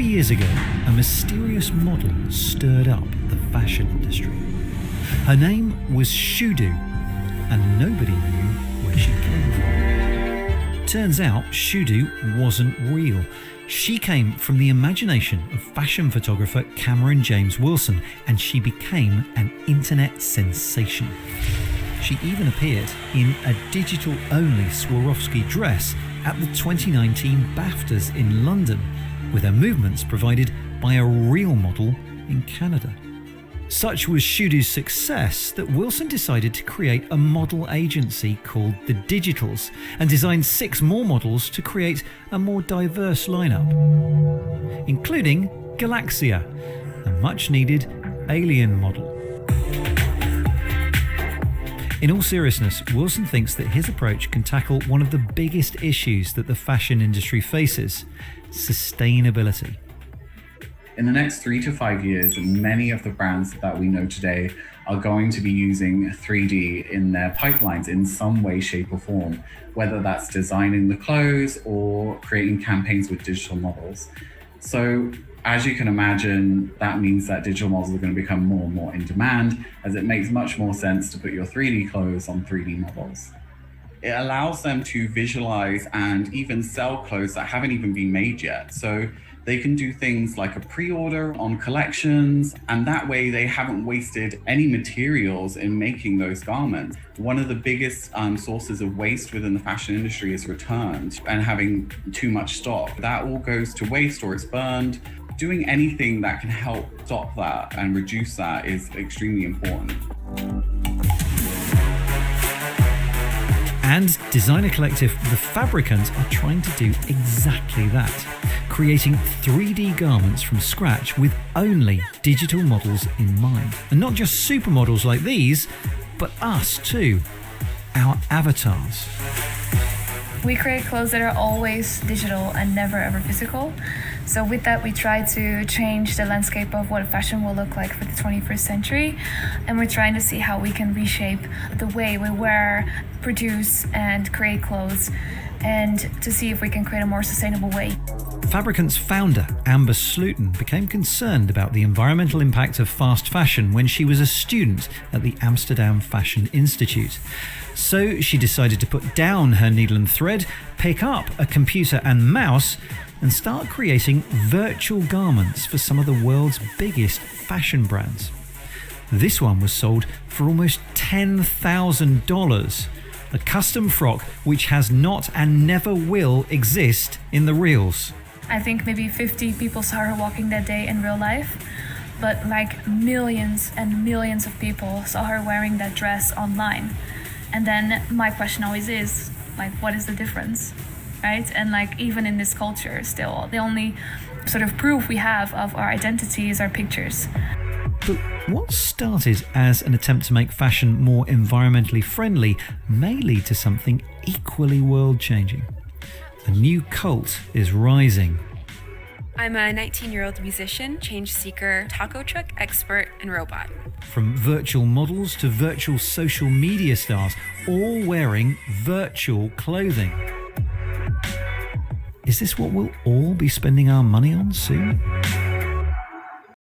years ago, a mysterious model stirred up the fashion industry. Her name was Shudu, and nobody knew where she came from. Turns out Shudu wasn't real. She came from the imagination of fashion photographer Cameron James Wilson, and she became an internet sensation. She even appeared in a digital-only Swarovski dress at the 2019 BAFTAs in London, with her movements provided by a real model in Canada. Such was Shudu's success that Wilson decided to create a model agency called The Digitals and designed 6 more models to create a more diverse lineup, including Galaxia, a much-needed alien model. In all seriousness, Wilson thinks that his approach can tackle one of the biggest issues that the fashion industry faces: sustainability. In the next 3 to 5 years, many of the brands that we know today are going to be using 3D in their pipelines in some way, shape or form, whether that's designing the clothes or creating campaigns with digital models. So as you can imagine, that means that digital models are going to become more and more in demand, as it makes much more sense to put your 3D clothes on 3D models. It allows them to visualize and even sell clothes that haven't even been made yet. So they can do things like a pre-order on collections, and that way they haven't wasted any materials in making those garments. One of the biggest sources of waste within the fashion industry is returns and having too much stock. That all goes to waste or it's burned. Doing anything that can help stop that and reduce that is extremely important. And designer collective The Fabricant are trying to do exactly that, creating 3D garments from scratch with only digital models in mind. And not just supermodels like these, but us too, our avatars. We create clothes that are always digital and never ever physical. So with that, we try to change the landscape of what fashion will look like for the 21st century. And we're trying to see how we can reshape the way we wear, produce, and create clothes, and to see if we can create a more sustainable way. Fabricant's founder, Amber Sluiten, became concerned about the environmental impact of fast fashion when she was a student at the Amsterdam Fashion Institute. So she decided to put down her needle and thread, pick up a computer and mouse, and start creating virtual garments for some of the world's biggest fashion brands. This one was sold for almost $10,000, a custom frock which has not and never will exist in the reals. I think maybe 50 people saw her walking that day in real life, but like millions and millions of people saw her wearing that dress online. And then my question always is, like, what is the difference? Right? And like, even in this culture still, the only sort of proof we have of our identity is our pictures. But what started as an attempt to make fashion more environmentally friendly may lead to something equally world-changing. A new cult is rising. I'm a 19-year-old musician, change seeker, taco truck expert, and robot. From virtual models to virtual social media stars, all wearing virtual clothing. Is this what we'll all be spending our money on soon?